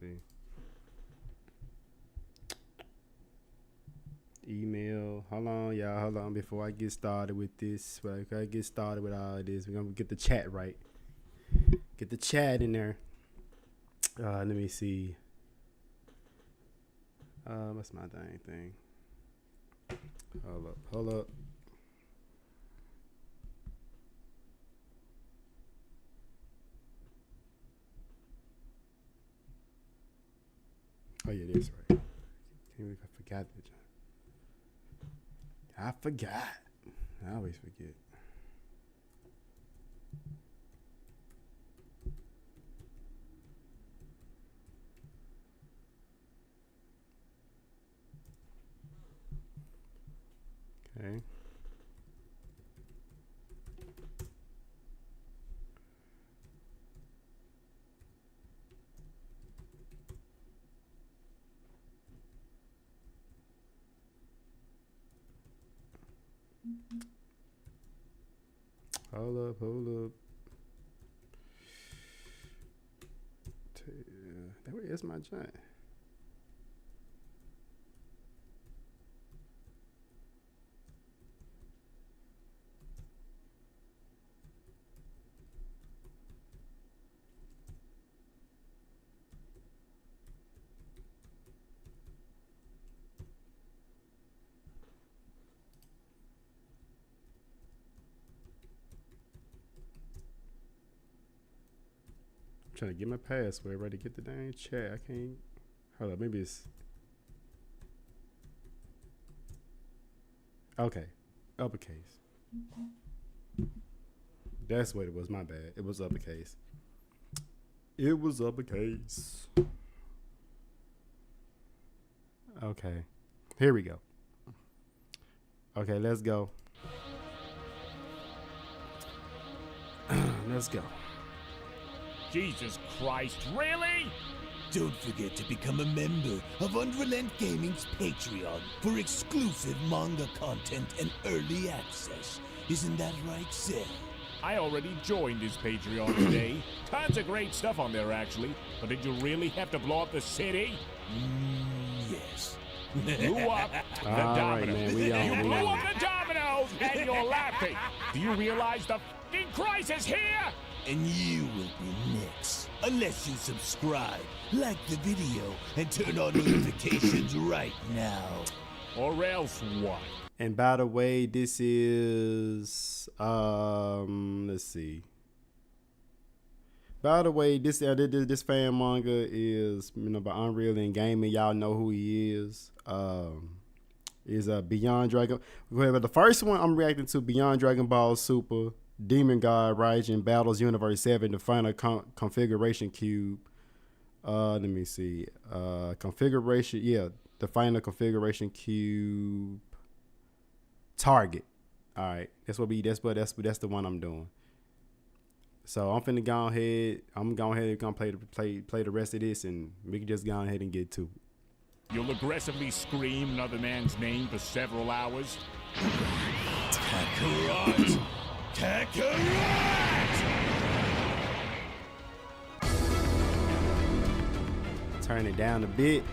see. Email. Hold on, y'all. Hold on. Before I get started with this, we're gonna get the chat right. Get the chat in there. Let me see. What's my dang thing? Hold up. Oh yeah, that's right. Can't believe I forgot that. I forgot. I always forget. Okay. Hold up. Where's my giant? I'm trying to get my password ready to get the dang chat. I can't. Hold up, maybe it's. Okay, uppercase. That's what it was. My bad. It was uppercase. Okay, here we go. Okay, let's go. Let's go. Jesus Christ, really? Don't forget to become a member of Unrelent Gaming's Patreon for exclusive manga content and early access. Isn't that right, Seth? I already joined his Patreon today. Tons of great stuff on there, actually. But did you really have to blow up the city? Yes. Blew up the dominoes. You blew up the dominoes, and you're laughing. Do you realize the f***ing crisis here? And you will be next. Unless you subscribe, like the video, and turn on notifications right now. Or else what? And by the way, this is let's see. By the way, this fan manga is by Unreal and Gaming. Y'all know who he is. Is Beyond Dragon. But the first one I'm reacting to, Beyond Dragon Ball Super Demon God Raijin Battles Universe 7, the final configuration cube. Let me see. Configuration, yeah, the final configuration cube target. All right, that's the one I'm doing. So I'm finna go ahead. I'm going ahead and gonna play the rest of this, and we can just go ahead and get to it. You'll aggressively scream another man's name for several hours. Kakarot! Kakarot! Turn it down a bit.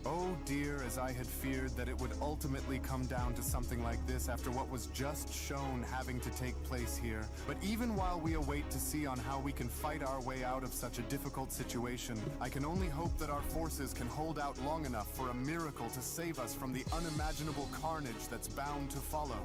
Oh dear, as I had feared that it would ultimately come down to something like this after what was just shown having to take place here. But even while we await to see on how we can fight our way out of such a difficult situation, I can only hope that our forces can hold out long enough for a miracle to save us from the unimaginable carnage that's bound to follow.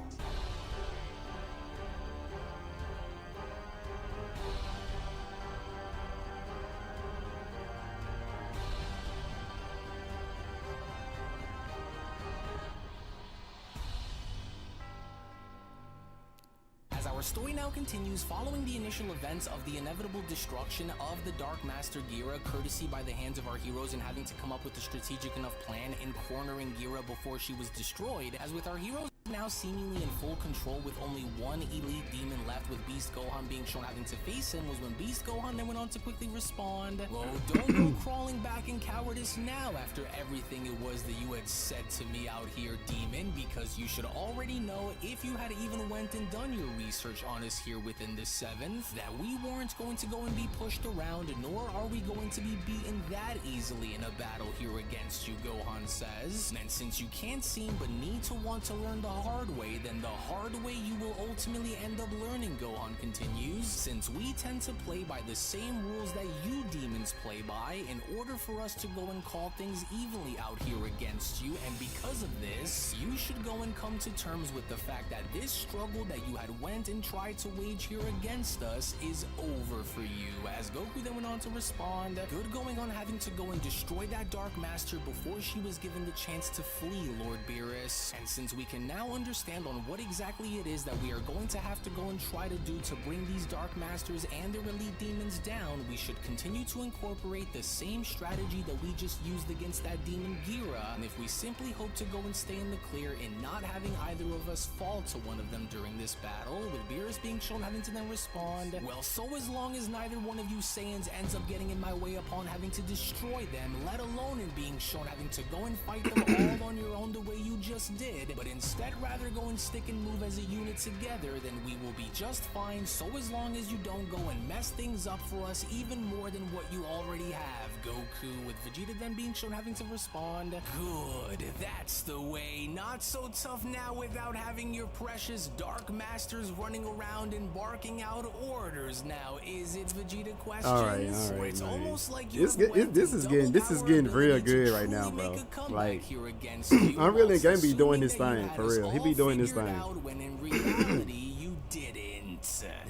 Our story now continues following the initial events of the inevitable destruction of the Dark Master Gira, courtesy by the hands of our heroes, and having to come up with a strategic enough plan in cornering Gira before she was destroyed. As with our heroes now seemingly in full control with only one elite demon left, with Beast Gohan being shown having to face him, was when Beast Gohan then went on to quickly respond. Well, don't go crawling back in cowardice now after everything it was that you had said to me out here, demon, because you should already know, if you had even went and done your research on us here within the 7th, that we weren't going to go and be pushed around, nor are we going to be beaten that easily in a battle here against you, Gohan says. And since you can't seem but need to want to learn the hard way, then the hard way you will ultimately end up learning, Gohan continues, since we tend to play by the same rules that you demons play by in order for us to go and call things evenly out here against you, and because of this, you should go and come to terms with the fact that this struggle that you had went and tried to wage here against us is over for you. As Goku then went on to respond, good going on having to go and destroy that Dark Master before she was given the chance to flee, Lord Beerus, and since we can now understand on what exactly it is that we are going to have to go and try to do to bring these Dark Masters and their elite demons down, we should continue to incorporate the same strategy that we just used against that demon Gira, and if we simply hope to go and stay in the clear in not having either of us fall to one of them during this battle, with Beerus being shown having to then respond, well, so as long as neither one of you Saiyans ends up getting in my way upon having to destroy them, let alone in being shown having to go and fight them all on your own the way you just did, but instead rather go and stick and move as a unit together, then we will be just fine, so as long as you don't go and mess things up for us even more than what you already have, Goku, with Vegeta then being shown having to respond, good, that's the way, not so tough now without having your precious Dark Masters running around and barking out orders now, is it, Vegeta questions? Alright, It's man. almost like you This is getting real good right now, bro. Like, Unreal Engine be doing his thing, for real. He be doing his thing. When in reality, you didn't.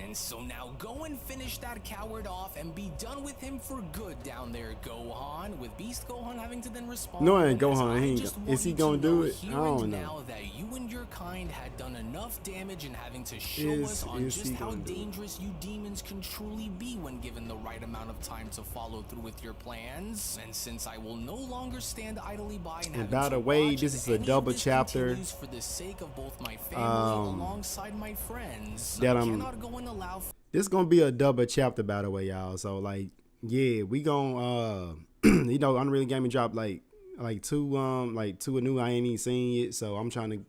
And so now go and finish that coward off and be done with him for good down there, Gohan, with Beast Gohan having to then respond. No, I ain't Gohan. Is he gonna do it? I don't know. Now that you and your kind had done enough damage and having to show us on just how dangerous you demons can truly be when given the right amount of time to follow through with your plans. And since I will no longer stand idly by and by the way, this is a double chapter for the sake of both my family alongside my friends, that I cannot go and allow. This gonna be a double chapter, by the way, y'all. So like, yeah, we gonna you know, Unreal Gaming dropped like two new I ain't even seen yet. So I'm trying to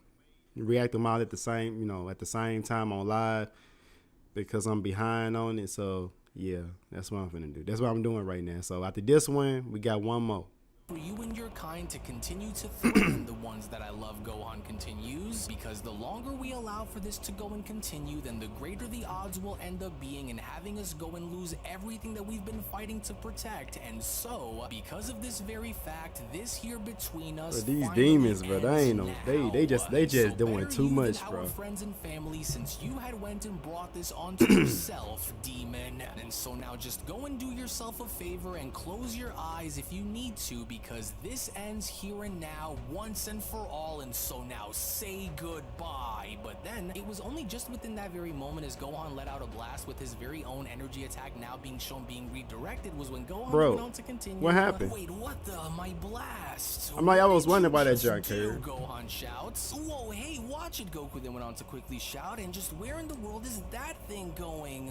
react them all at the same time on live because I'm behind on it. So yeah, that's what I'm finna do. That's what I'm doing right now. So after this one, we got one more. For you and your kind to continue to threaten the ones that I love, Gohan continues, because the longer we allow for this to go and continue, then the greater the odds will end up being in having us go and lose everything that we've been fighting to protect. And so, because of this very fact, this here between us, these demons, bro, they just doing too much, bro. Friends and family, since you had went and brought this onto yourself, demon. And so now just go and do yourself a favor and close your eyes if you need to, because this ends here and now once and for all, and so now say goodbye. But then it was only just within that very moment as Gohan let out a blast with his very own energy attack now being shown being redirected was when Gohan went on to continue. What happened? Wait, what the? My blast. I was wondering why that junk here. Gohan shouts. Whoa, hey, watch it, Goku then went on to quickly shout, and just where in the world is that thing going?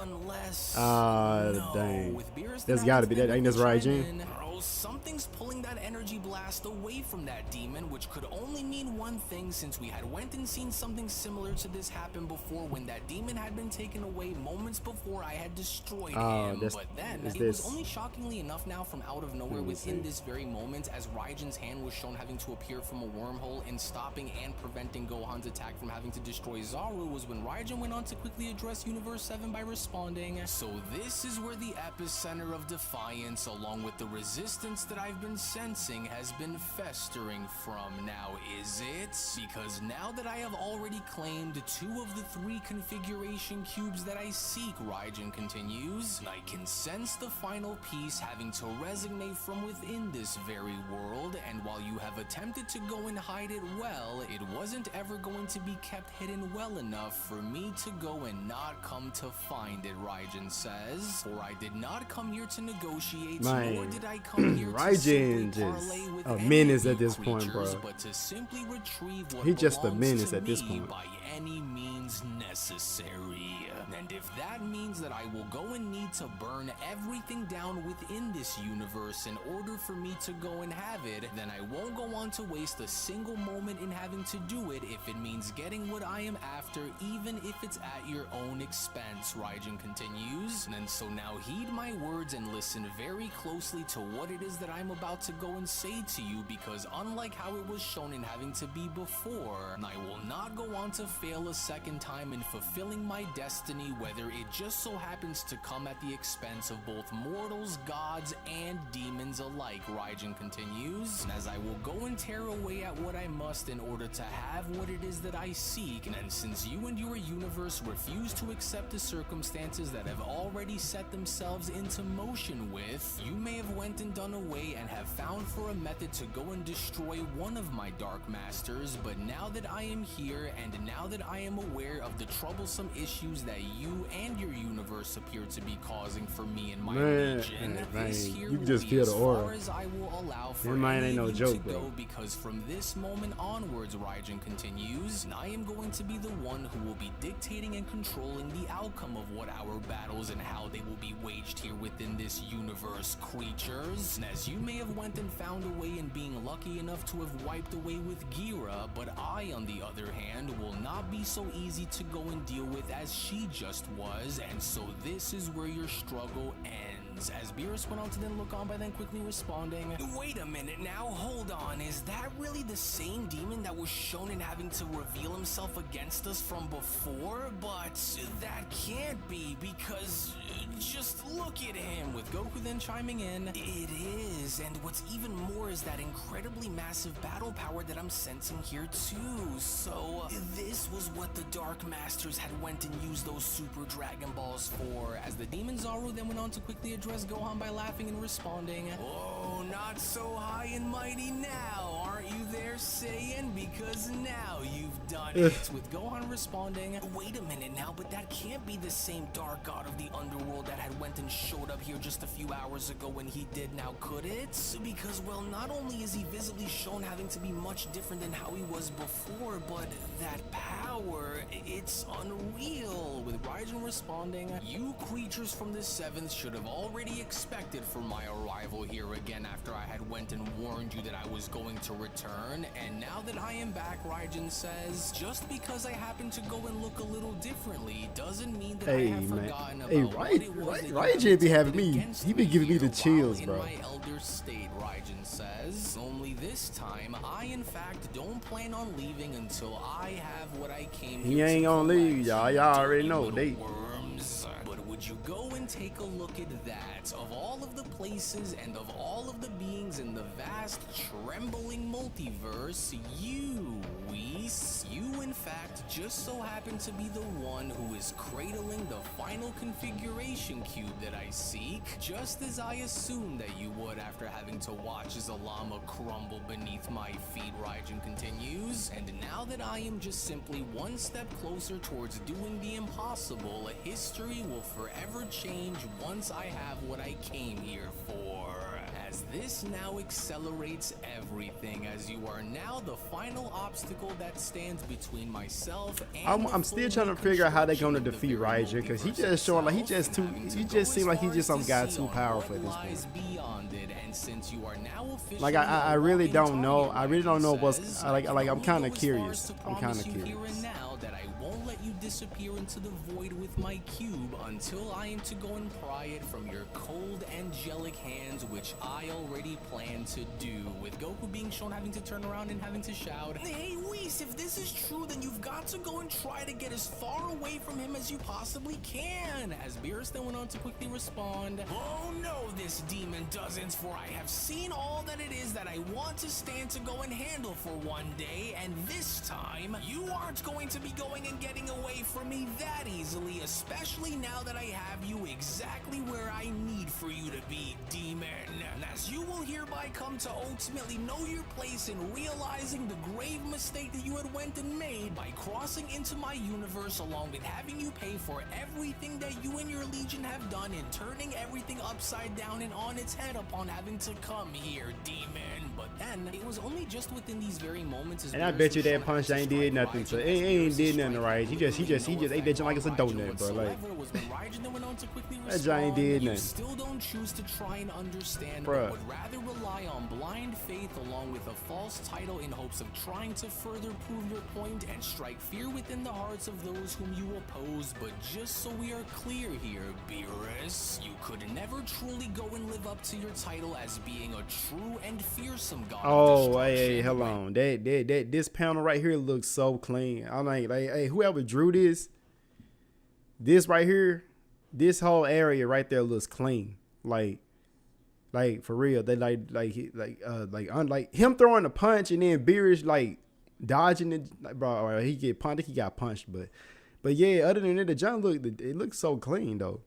Unless no, dang. with Beerus, That's gotta be that. Ain't this Raijin? Something's pulling that energy blast away from that demon, which could only mean one thing, since we had went and seen something similar to this happen before when that demon had been taken away moments before I had destroyed him. But then it was only shockingly enough now from out of nowhere within this very moment as Raijin's hand was shown having to appear from a wormhole and stopping and preventing Gohan's attack from having to destroy Zaru was when Raijin went on to quickly address Universe 7 by responding, so this is where the epicenter of defiance along with the resistance that I've been sensing has been festering from. Now is it? Because now that I have already claimed 2 of the 3 configuration cubes that I seek, Raijin continues, I can sense the final piece having to resonate from within this very world, and while you have attempted to go and hide it well, it wasn't ever going to be kept hidden well enough for me to go and not come to find it, Raijin says. For I did not come here to negotiate, nor did I come here to Raijin just a menace at this point, bro. But to simply retrieve what He just a belongs menace to at this me point. by any means necessary. And if that means that I will go and need to burn everything down within this universe in order for me to go and have it, then I won't go on to waste a single moment in having to do it if it means getting what I am after, even if it's at your own expense, Raijin continues. And so now heed my words and listen very closely to what it is that I'm about to go and say to you, because unlike how it was shown in having to be before, I will not go on to fail a second time in fulfilling my destiny, whether it just so happens to come at the expense of both mortals, gods, and demons alike, Raijin continues. And as I will go and tear away at what I must in order to have what it is that I seek, and since you and your universe refuse to accept the circumstances that have already set themselves into motion with, you may have went and done away and have found for a method to go and destroy one of my dark masters, but now that I am here, and now that I am aware of the troublesome issues that you and your universe appear to be causing for me in my region, this here you can will just be feel as the aura. far as I will allow for That man any ain't no of you joke, to bro. go, because from this moment onwards, Raijin continues, I am going to be the one who will be dictating and controlling the outcome of what our battles and how they will be waged here within this universe, creatures. And as you may have went and found a way in being lucky enough to have wiped away with Gira, but I, on the other hand, will not be so easy to go and deal with as she just was, and so this is where your struggle ends. As Beerus went on to then look on by then quickly responding, wait a minute now, hold on, is that really the same demon that was shown in having to reveal himself against us from before? But that can't be, because just look at him, with Goku then chiming in, it is, and what's even more is that incredibly massive battle power that I'm sensing here too. So this was what the Dark Masters had went and used those Super Dragon Balls for, as the Demon Zaru then went on to quickly address Gohan by laughing and responding, oh, not so high and mighty now, aren't you there, Saiyan? Because now you've done it. With Gohan responding, wait a minute now, but that can't be the same Dark God of the Underworld that had went and showed up here just a few hours ago when he did now, could it? Because, well, not only is he visibly shown having to be much different than how he was before, but that power, it's unreal. With Raijin responding, you creatures from the Seventh should have already expected for my arrival here again after I had went and warned you that I was going to return, and now that I am back, Raijin says, just because I happen to go and look a little differently doesn't mean that I have forgotten about what it was that Raijin be having me, he be giving me the chills, bro. in my elder state, Raijin says. Only this time, I in fact don't plan on leaving until I have what I came He here ain't to gonna leave, collect. y'all. Y'all already know. Little They worms. But would you go and take a look at that? Of all of the places and of all of the beings in the vast, trembling multiverse, you, Whis, you in fact just so happen to be the one who is cradling the final configuration cube that I seek, just as I assumed that you would after having to watch as a llama crumble beneath my feet, Raijin continues. And now that I am just simply one step closer towards doing the impossible, history will forever change once I have what I came here for. As this now accelerates everything, as you are now the final obstacle that stands between myself and I'm still trying to figure out how they're gonna defeat Raijin, because he just showing like he just seems like he just some guy too powerful at this point. Beyond it, and since you are now officially Like I really don't know. I really don't know what's says, like. I'm kind of I will go as far as curious. to I'm kind promise of you here curious. and now that I won't let you disappear into the void with my cube until I am to go and pry it from your cold angelic hands, which I already plan to do. With Goku being shown having to turn around and having to shout, hey Whis, if this is true, then you've got to go and try to get as far away from him as you possibly can. As Beerus then went on to quickly respond, oh no, this demon doesn't, for I have seen all that it is that I want to stand to go and handle for one day, and this time, you aren't going to be going and getting away away from me that easily, especially now that I have you exactly where I need for you to be, demon. And as you will hereby come to ultimately know your place in realizing the grave mistake that you had went and made by crossing into my universe, along with having you pay for everything that you and your legion have done in turning everything upside down and on its head upon having to come here, demon. But then, it was only just within these very moments as And I bet you that punch ain't did nothing to ain't did nothing to Raj. He just ate that like it's a donut, bro. Like that giant did nothing. Still don't choose to try and understand, Bruh. but would rather rely on blind faith along with a false title in hopes of trying to further prove your point and strike fear within the hearts of those whom you oppose. But just so we are clear here, Beerus, you could never truly go and live up to your title as being a true and fearsome god. Oh, hey, hold on. This panel right here looks so clean. I'm like, hey, whoever drew this right here, this whole area right there looks clean. Like for real. They like him throwing a punch and then Beerus like dodging it. Like, bro, he get punched. He got punched, but yeah. Other than that, the jump it looks so clean though.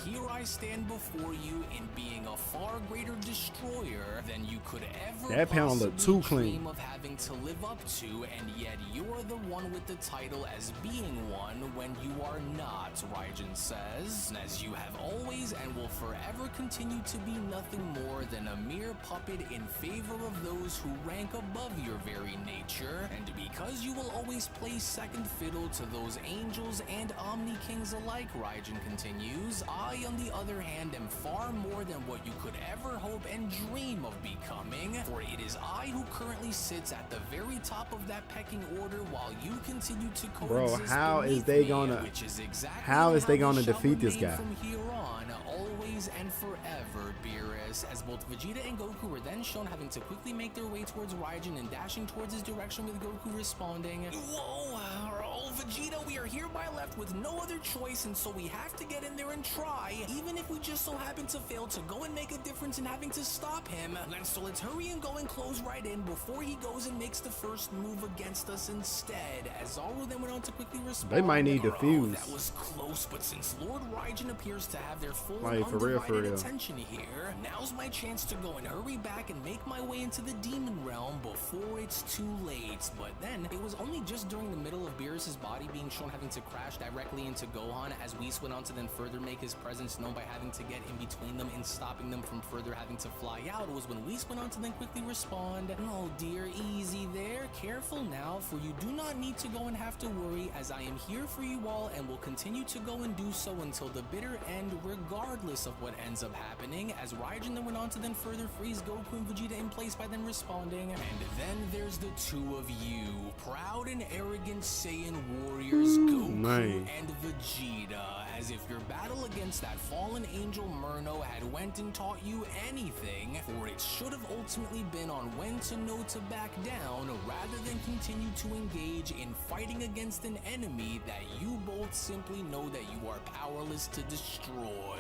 Here I stand before you in being a far greater destroyer than you could ever That panel looked too clean. dream of having to live up to, and yet you're the one with the title as being one when you are not, Raijin says. And as you have always and will forever continue to be nothing more than a mere puppet in favor of those who rank above your very nature, and because you will always play second fiddle to those angels and Omni Kings alike, Raijin continues, I, on the other hand, am far more than what you could ever hope and dream of becoming, for it is I who currently sits at the very top of that pecking order while you continue to coexist. Bro, how is beneath they me, gonna which is exactly how is they we gonna shall defeat this remain guy? from here on, always and forever, Beerus. As both Vegeta and Goku were then shown having to quickly make their way towards Raijin and dashing towards his direction, with Goku responding, "Whoa, oh Vegeta, we are hereby left with no other choice, and so we have to get in there and try, even if we just so happen to fail to go and make a difference in having to stop him. And so let's hurry and go and close right in before he goes and makes the first move against us instead." As Zaru then went on to quickly respond, They might need to "Oh, fuse." that was close, but since Lord Raijin appears to have their full Like, and for real, undivided attention here, now's my chance to go and hurry back and make my way into the demon realm before it's too late. But then, it was only just during the middle of Beerus' body being shown having to crash directly into Gohan, as Whis went on to then further make his presence known by having to get in between them and stopping them from further having to fly out, was when Whis went on to then quickly respond, "Oh dear, easy there, careful now, for you do not need to go and have to worry, as I am here for you all and will continue to go and do so until the bitter end, regardless of what ends up happening." As Raijin then went on to then further freeze Goku and Vegeta in place by then responding, "And then there's the two of you, proud and arrogant Saiyan warriors, Goku man. and Vegeta, as if your battle against that fallen angel Murno had went and taught you anything, for it should have ultimately been on when to know to back down, rather than continue to engage in fighting against an enemy that you both simply know that you are powerless to destroy.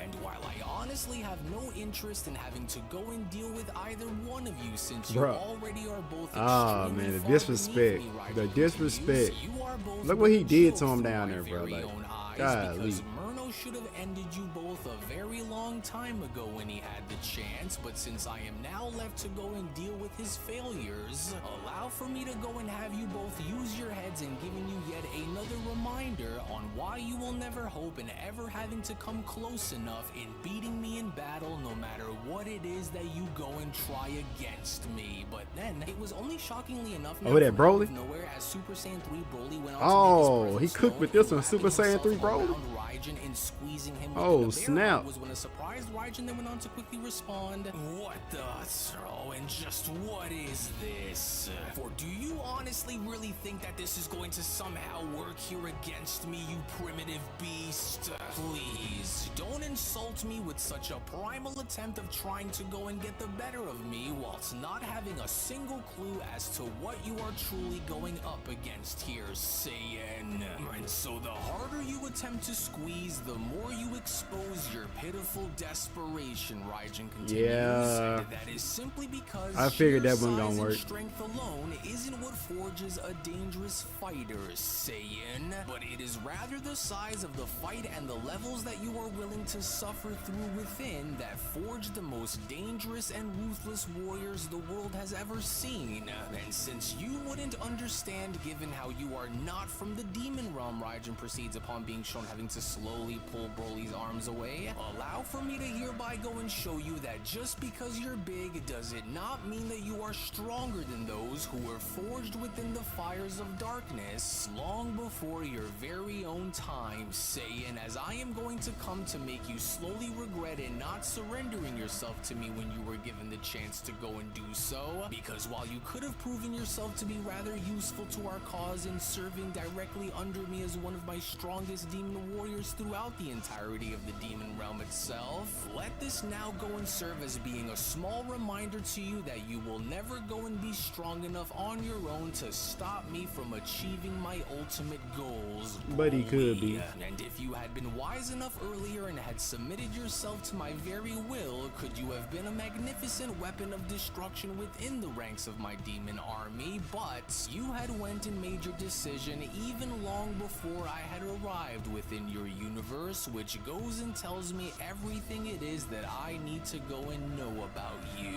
And while I honestly have no interest in having to go and deal with either one of you, since you Bruh. already are both Ah, extremely man, the far disrespect. beneath me, The Raijin disrespect. continues, you are both Look what he did to both him down my there, bro. very Like, own eyes, golly. because Murno should have ended you both a very long time ago when he had the chance, but since I am now left to go and deal with his failures, allow for me to go and have you both use your heads in giving you yet another reminder on why you will never hope in ever having to come close enough in beating me in battle, no matter what it is that you go and try against me. But then, it was only shockingly enough Oh, that from out of Broly? nowhere as Super Saiyan 3 Broly went on Oh, to make he his cooked presence with this known, one, Super wrapping Saiyan 3 himself Broly? around Raijin and squeezing him Oh, within the bear snap. hug, was when a surprised Raijin then went on to quickly respond, "What the throw, and just what is this? For do you honestly really think that this is going to somehow work here against me, you primitive beast? Please, don't insult me with such a primal attempt of trying to go and get the better of me whilst not having a single clue as to what you are truly going up against here, Saiyan. And so the harder you attempt to squeeze, the more you expose your pitiful desperation, Raijin continues. Yeah. And that is simply because I figured sheer that wasn't gonna size and work. strength alone isn't what forges a dangerous fighter, Saiyan, but it is rather the size of the fight and the levels that you are willing to suffer through within that forge the most dangerous and ruthless warriors the world has ever seen. And since you wouldn't understand given how you are not from the demon realm, Raijin proceeds upon being shown having to slowly pull Broly's arms away. Allow for me to hereby go and show you that just because you're big does it not mean that you are stronger than those who were forged within the fires of darkness long before your very own time, Saiyan, as I am going to come to make you slowly regret it not surrendering yourself to me when you were given the chance to go and do so, because while you could have proven yourself to be rather useful to our cause in serving directly under me as one of my strongest demon warriors throughout the entirety of the demon realm itself, let this now go and serve as being a small reminder to you that you will never go and be strong enough on your own to stop me from achieving my ultimate goals. But he could be. And if you had been wise enough earlier and had submitted yourself to my very will, could you have been a magnificent weapon of destruction within the ranks of my demon army, but you had went and made your decision even long before I had arrived within your universe, which goes and tells me everything it is that I need to go and know about you.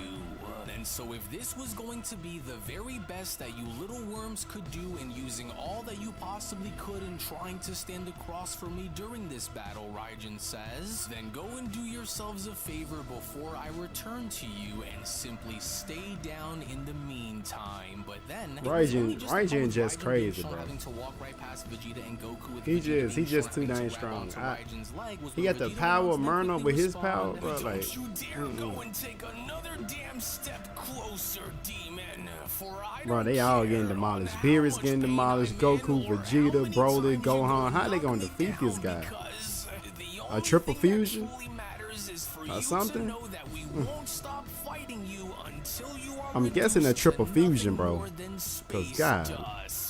And so if this was going to be the very best that you little worms could do in using all that you possibly could in trying to stand across for me during this battle, Raijin says, then go and do yourselves a favor before I return to you and simply stay down in the meantime. But then Raijin just crazy, bro. To walk right past Vegeta and Goku with He just too dang strong. He got the power of Myrna with his power, bro. Like, don't you dare go and take another damn step closer, demon. For I bro, don't they all care getting demolished. how Beerus much getting pain demolished. I'm in Goku, or how Vegeta, many Broly, times you Gohan. How they knock gonna me defeat down, this guy? because the A only triple thing that fusion? truly matters is for Or you to something? know that we won't stop fighting you until you are I'm guessing a reduced triple to nothing fusion, bro. more than 'Cause space God. dust.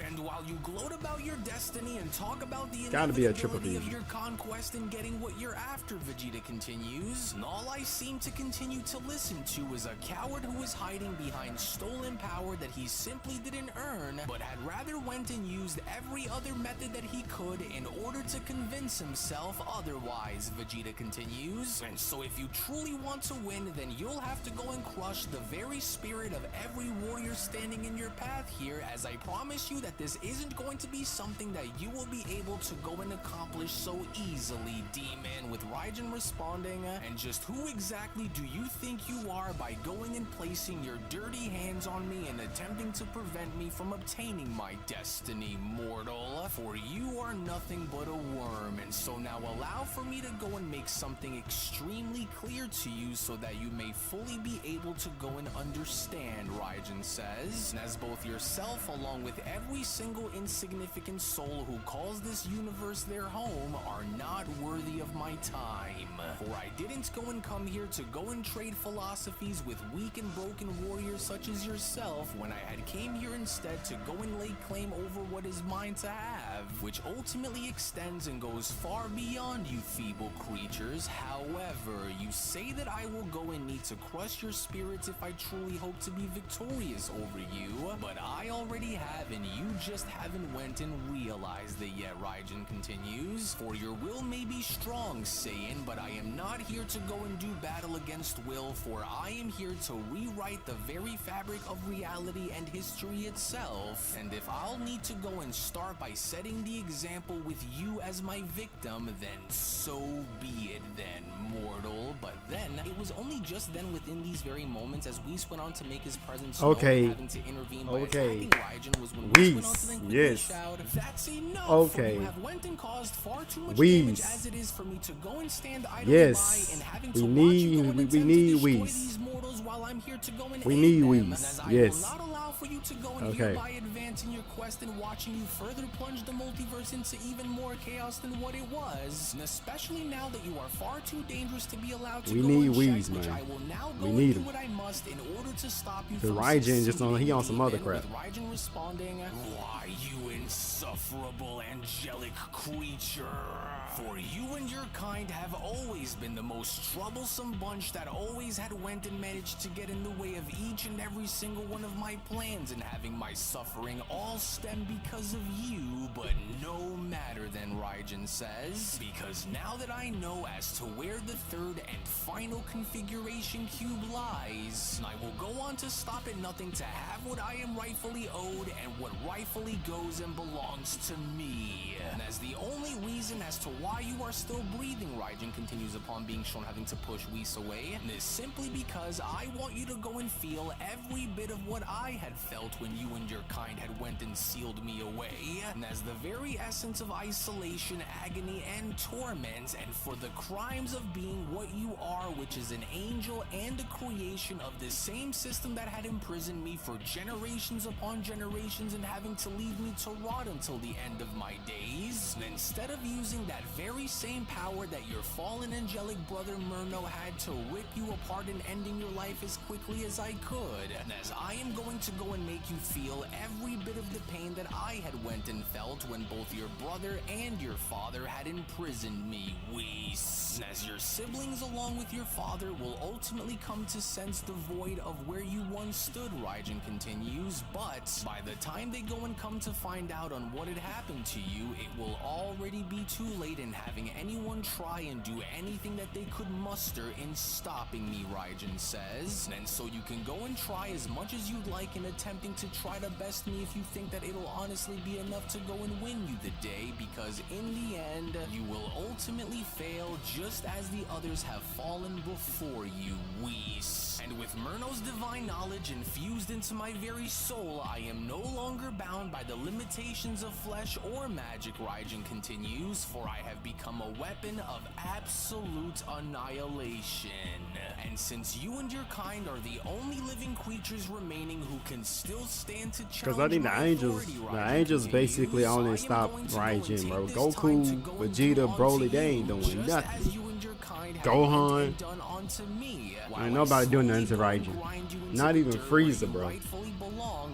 And while you gloat about your destiny and talk about the Gotta be a triple inevitability of fusion. your conquest and getting what you're after, Vegeta continues, and all I seem to continue to listen to is a coward who is hiding behind stolen power that he simply didn't earn, but had rather went and used every other method that he could in order to convince himself otherwise, Vegeta continues. And so if you truly want to win, then you'll have to go and crush the very spirit of every warrior standing in your path here, as I promise you that this isn't going to be something that you will be able to go and accomplish so easily, demon, with Raijin responding, and just who exactly do you think you are by going and placing your dirty hands on me and attempting to prevent me from obtaining my destiny, mortal? For you are nothing but a worm, and so now allow for me to go and make something extremely clear to you so that you may fully be able to go and understand, Raijin says, and as both yourself along with every single insignificant soul who calls this universe their home are not worthy of my time. For I didn't go and come here to go and trade philosophies with weak and broken warriors such as yourself, when I had came here instead to go and lay claim over what is mine to have, which ultimately extends and goes far beyond you feeble creatures. However, you say that I will go and need to crush your spirits if I truly hope to be victorious over you, but I already have, and you just haven't went and realized it yet, Raijin continues. For your will may be strong, Saiyan, but I am not here to go and do battle against will, for I am here to rewrite the very fabric of reality and history itself. And if I'll need to go and start by setting the example with you as my victim, then so be it then, mortal. But then, it was only just then within these very moments as Whis went on to make his presence known, Okay. having to intervene by Okay. attacking Raijin, was when Whis went on to then quickly Yes. shout, "That's enough! Okay. For you have went and caused far too much Whis. damage as it is for me to go and stand idly Yes. by and having We to need- watch you go and we attempt need to destroy Whis. these mortals while I'm here to go and We aid need them, Whis. as I Yes. will not allow for for you to go and hereby advance in your quest and watching you further plunge the multiverse into even more chaos than what it was. And especially now that you are far too dangerous to be allowed to go unchecked, which I will now go and do what I must in order to stop you from Raijin just on, he on some other crap. With Raijin responding, "Why, you insufferable angelic creature. For you and your kind have always been the most troublesome bunch that always had went and managed to get in the way of each and every single one of my plans, and having my suffering all stem because of you. But no matter then," Raijin says, "because now that I know as to where the third and final configuration cube lies, I will go on to stop at nothing to have what I am rightfully owed and what rightfully goes and belongs to me. And as the only reason as to why you are still breathing," Raijin continues upon being shown having to push Whis away, "is simply because I want you to go and feel every bit of what I had felt when you and your kind had went and sealed me away. And as the very essence of isolation, agony, and torment, and for the crimes of being what you are, which is an angel and a creation of the same system that had imprisoned me for generations upon generations and having to leave me to rot until the end of my days. And instead of using that very same power that your fallen angelic brother Murno had to rip you apart and ending your life as quickly as I could, and as I am going to go and make you feel every bit of the pain that I had went and felt when both your brother and your father had imprisoned me, Whis. And as your siblings along with your father will ultimately come to sense the void of where you once stood," Raijin continues, "but by the time they go and come to find out on what had happened to you, it will already be too late in having anyone try and do anything that they could muster in stopping me," Raijin says. "And so you can go and try as much as you'd like in attempting to try to best me if you think that it'll honestly be enough to go and win you the day, because in the end, you will ultimately fail just as the others have fallen before you, Whis. And with Murno's divine knowledge infused into my very soul, I am no longer bound by the limitations of flesh or magic," Raijin continues, "for I have become a weapon of absolute annihilation. And since you and your kind are the only living creatures remaining who can still stand to challenge Because I think the angels basically only stop Raijin, bro. Goku, Vegeta, Broly, they ain't doing nothing. Gohan, ain't nobody doing nothing to Raijin. Not even Frieza, bro.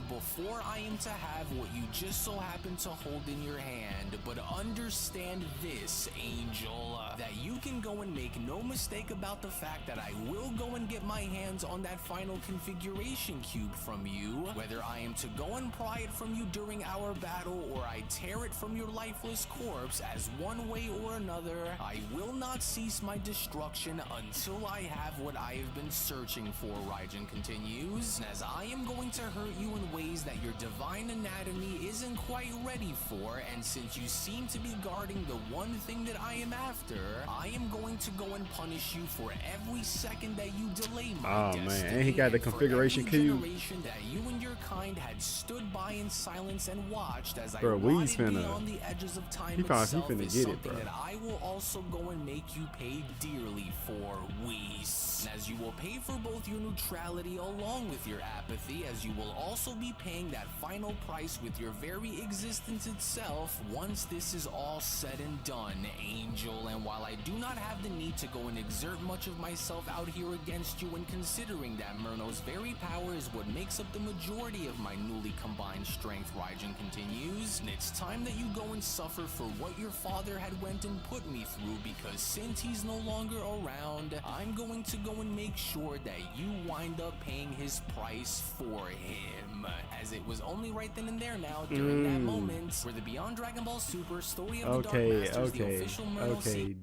Before I am to have what you just so happen to hold in your hand. But understand this, Angel, that you can go and make no mistake about the fact that I will go and get my hands on that final configuration cube from you, whether I am to go and pry it from you during our battle or I tear it from your lifeless corpse. As one way or another, I will not cease my destruction until I have what I have been searching for," Raijin continues. "And as I am going to hurt you in ways that your divine anatomy isn't quite ready for, and since you seem to be guarding the one thing that I am after, I am going to go and punish you for every second that you delay my destiny. Man, and he got the configuration cube. That you and your kind had stood by in silence and watched as I bro, rotted beyond the edges of time itself, finna is get something it, bro. that I will also go and make you pay dearly for, Whis. And as you will pay for both your neutrality along with your apathy, as you will also be paying that final price with your very existence itself once this is all said and done, Angel. And while I do not have the need to go and exert much of myself out here against you, and considering that Murno's very power is what makes up the majority of my newly combined strength," Raijin continues, "and it's time that you go and suffer for what your father had went and put me through, because since he's no longer around, I'm going to go and make sure that you wind up paying his price for him." As it was only right then and there now, during that moment, where the Beyond Dragon Ball Super Story of the Dark Masters, the official Murno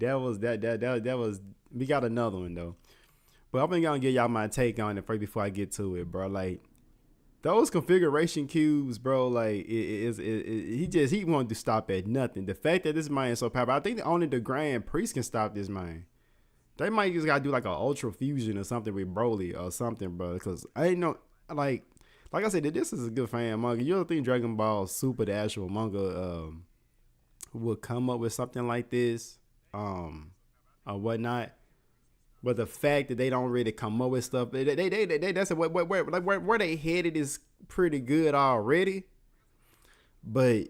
that was we got another one though. But I'm gonna give y'all my take on it first before I get to it, bro. Like those configuration cubes, bro, like he wanted to stop at nothing. The fact that this man is so powerful, I think only the Grand Priest can stop this man. They might just gotta do like an Ultra Fusion or something with Broly or something, bro. Because I ain't know, like I said, this is a good fan manga. You don't think Dragon Ball Super, the actual manga, would come up with something like this, or whatnot? But the fact that they don't really come up with stuff, that's where they headed is pretty good already. But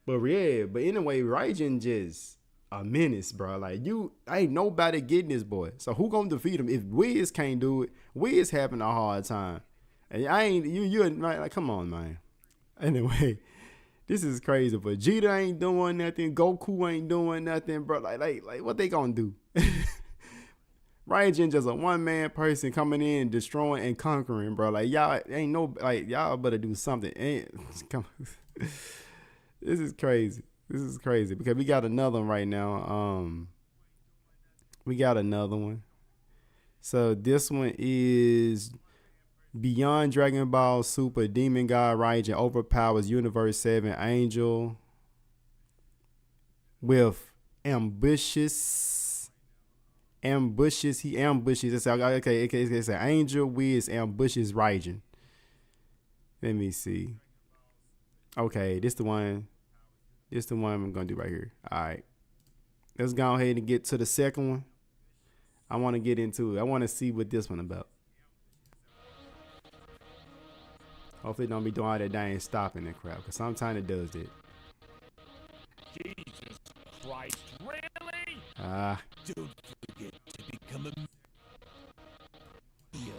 but yeah, but anyway, Raijin just a menace, bro. Like ain't nobody getting this boy. So who gonna defeat him? If Wiz can't do it, Wiz having a hard time. And I ain't you like come on, man. Anyway, this is crazy. Vegeta ain't doing nothing. Goku ain't doing nothing, bro. Like what they gonna do? Raijin just a one-man person coming in, destroying and conquering, bro. Like y'all ain't no like y'all better do something. Come. This is crazy. This is crazy because we got another one right now. We got another one. So this one is Beyond Dragon Ball Super Demon God Raijin overpowers Universe 7 Angel with ambushes. He ambushes. It's okay. It's an Angel Wiz ambushes Raijin. Let me see. Okay, this the one. This the one I'm gonna do right here. All right, let's go ahead and get to the second one. I want to get into it. I want to see what this one about. Hopefully, it don't be doing all that dang stopping that crap, because sometimes it does that. Jesus Christ, really? Don't forget to become a video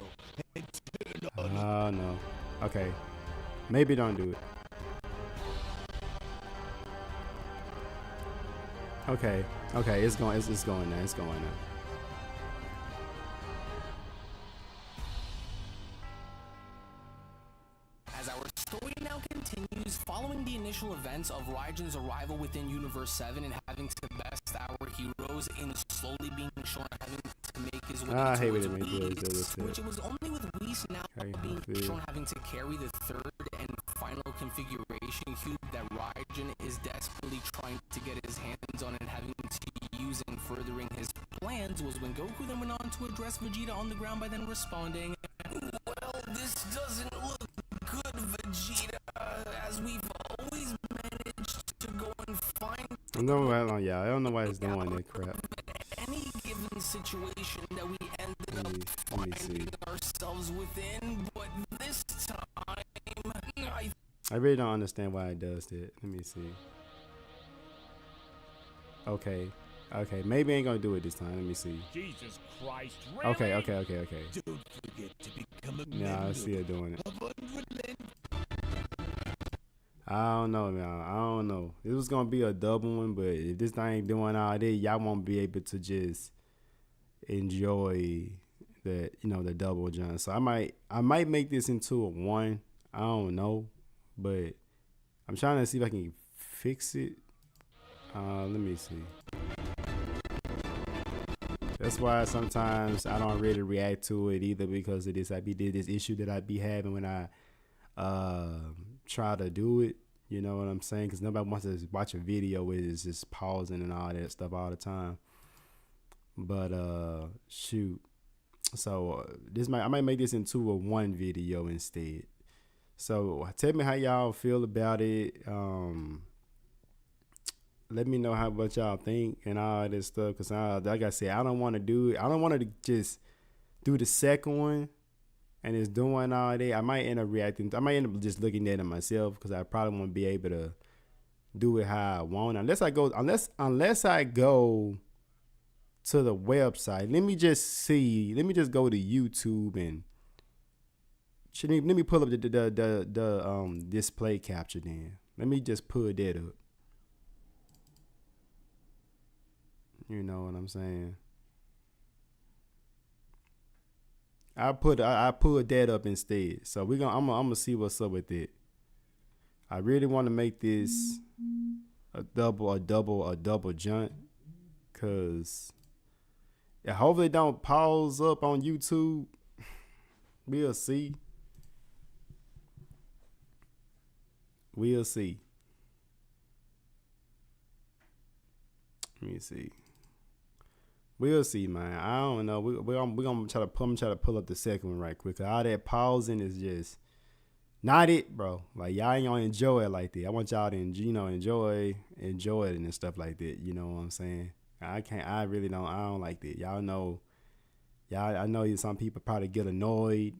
and turn on. Oh no. Okay, maybe don't do it. Okay, it's going now. It's going now. As our story now continues, following the initial events of Raijin's arrival within Universe 7 and having to best our heroes in slowly being shown having to make his way I hate when towards they make Whis, this. which it was only with Whis now being shown having to carry the third and final configuration cube that Raijin is desperately trying to get his hands on and having to use in furthering his plans was when Goku then went on to address Vegeta on the ground by then responding, "Well, this doesn't look good, Vegeta, as we've always managed to go and find I don't know why it's doing that crap. any given situation that we ended up Let me see. finding ourselves within, but this time, I really don't understand why it does that. Let me see. Okay, maybe I ain't gonna do it this time. Let me see. Jesus Christ, really? Okay. Don't forget to become a Yeah, I member see it doing it. of Unrelent. I don't know, man. I don't know. It was gonna be a double one, but if this thing doing all that, y'all won't be able to just enjoy the the double jump. So I might make this into a one. I don't know, but I'm trying to see if I can fix it. Let me see. That's why sometimes I don't really react to it either, because of this. This issue that I be having when I try to do it. You know what I'm saying? Because nobody wants to watch a video where it's just pausing and all that stuff all the time. But shoot. So I might make this into a one video instead. So tell me how y'all feel about it. Let me know what y'all think and all this stuff. Because like I said, I don't want to do it. I don't want to just do the second one and it's doing all that. I might end up reacting. I might end up just looking at it myself, because I probably won't be able to do it how I want. Unless I go to the website. Let me just go to YouTube and let me pull up the display capture then. Let me just pull that up. You know what I'm saying? I pulled that up instead. So I'm gonna see what's up with it. I really want to make this a double jump, cause hopefully it don't pause up on YouTube. We'll see. Let me see. We'll see, man. I don't know. We're gonna try to pull up the second one right quick. All that pausing is just not it, bro. Like, y'all ain't gonna enjoy it like that. I want y'all to enjoy it and stuff like that. You know what I'm saying? I don't like that. I know some people probably get annoyed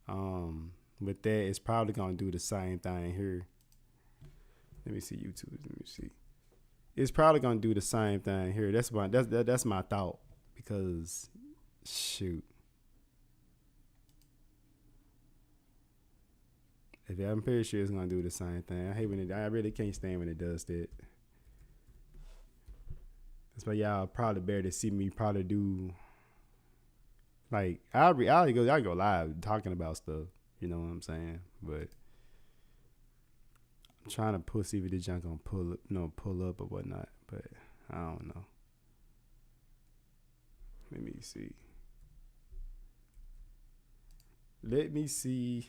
With that, it's probably gonna do the same thing here. Let me see YouTube. Let me see. It's probably gonna do the same thing here. That's my thought, because shoot, I'm pretty sure it's gonna do the same thing. I really can't stand when it does that. That's why y'all probably better to see me probably do. Like I'll go live talking about stuff. You know what I'm saying? But I'm trying to see if the junk gonna pull up or whatnot. But I don't know. Let me see.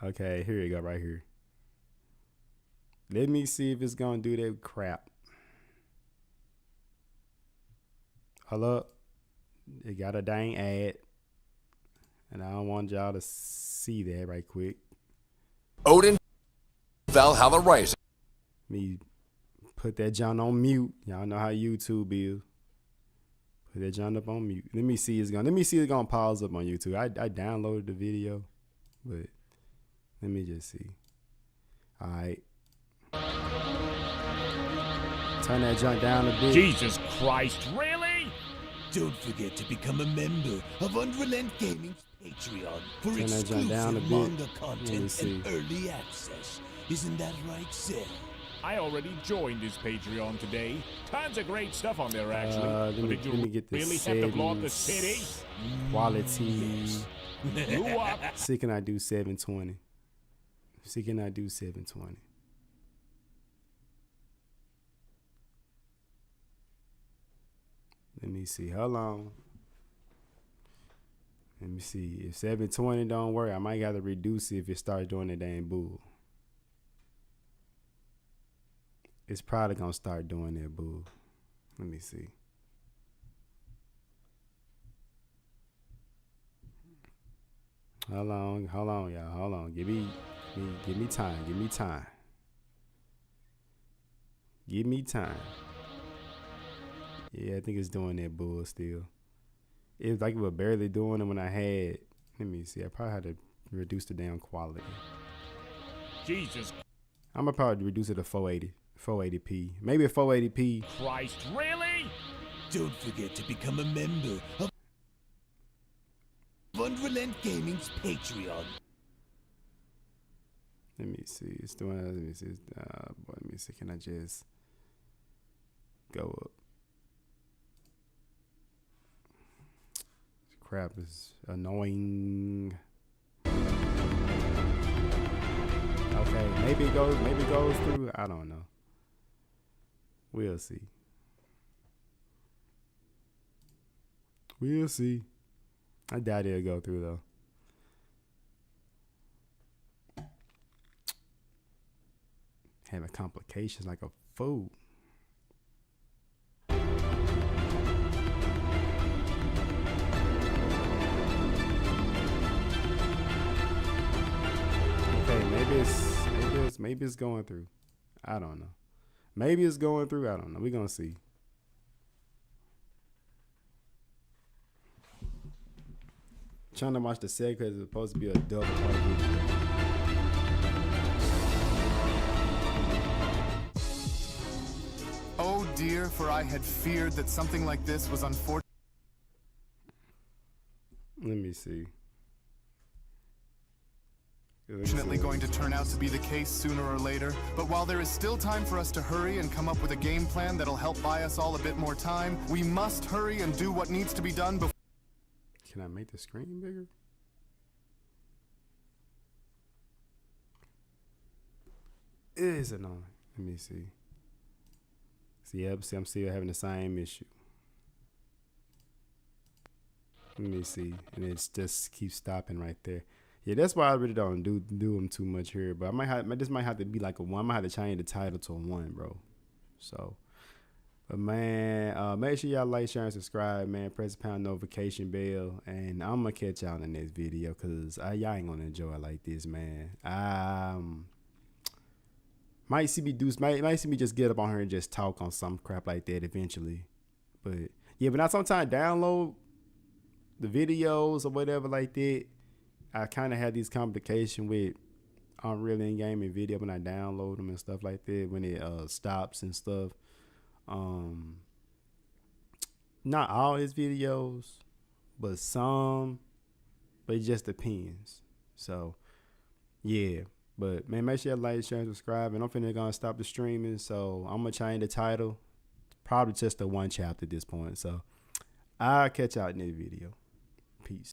Okay, here you go, right here. Let me see if it's gonna do that crap. Hold up. It got a dang ad. And I don't want y'all to see that right quick. Odin Valhalla Rising. Me put that John on mute. Y'all know how YouTube is. Put that John up on mute. Let me see it's gonna pause up on YouTube. I downloaded the video, but let me just see. Alright. Turn that junk down a bit. Jesus Christ, really? Don't forget to become a member of Unrelent Gaming's Patreon for Turn that junk exclusive down a bit. manga Let me content see. and early access. Isn't that right, Seth? I already joined his Patreon today. Tons of great stuff on there, actually. Let me But did you get the really have to blow up the settings. city? Quality. Blew up. See, can I do 720? See, can I do 720? Let me see. How long? Let me see. If 720 don't work, I might have to reduce it if it starts doing the dang bull. It's probably gonna start doing that bull. Let me see. Hold on, y'all. Hold on. Give me time. Give me time. Give me time. Yeah, I think it's doing that bull still. It was like it was barely doing it when I had. Let me see. I probably had to reduce the damn quality. Jesus Oh, I'm gonna probably reduce it to 480p. Maybe a 480p. Christ, really? Don't forget to become a member of Unrelent Gaming's Patreon. Let me see. It's doing. Let me see. Let me see. Can I just go up? This crap is annoying. Okay, maybe it goes through. I don't know. We'll see. We'll see. I doubt it'll go through though. Having complications like a fool. Okay, maybe it's going through. I don't know. Maybe it's going through. I don't know. We're gonna see. Trying to watch the set because it's supposed to be a double part video. Oh dear, for I had feared that something like this was Let me see. unfortunately going to turn out to be the case sooner or later. But while there is still time for us to hurry and come up with a game plan that'll help buy us all a bit more time, we must hurry and do what needs to be done before. Can I make the screen bigger? It is annoying. Let me see. See, I'm still having the same issue. Let me see. And it just keeps stopping right there. Yeah, that's why I really don't do them too much here. But this might have to be like a 1. I might have to change the title to a 1, bro. So, but man, make sure y'all like, share, and subscribe, man. Press the pound notification bell. And I'm going to catch y'all in the next video because y'all ain't going to enjoy it like this, man. Might see me just get up on here and just talk on some crap like that eventually. But yeah, but now sometimes download the videos or whatever like that, I kind of had these complications with Unreal Gaming video when I download them and stuff like that, when it stops and stuff. Not all his videos, but some, but it just depends. So yeah, but man, make sure you like, share, and subscribe. And I'm finna gonna stop the streaming, so I'm gonna change the title, probably just the one chapter at this point. So I'll catch y'all in this video. Peace.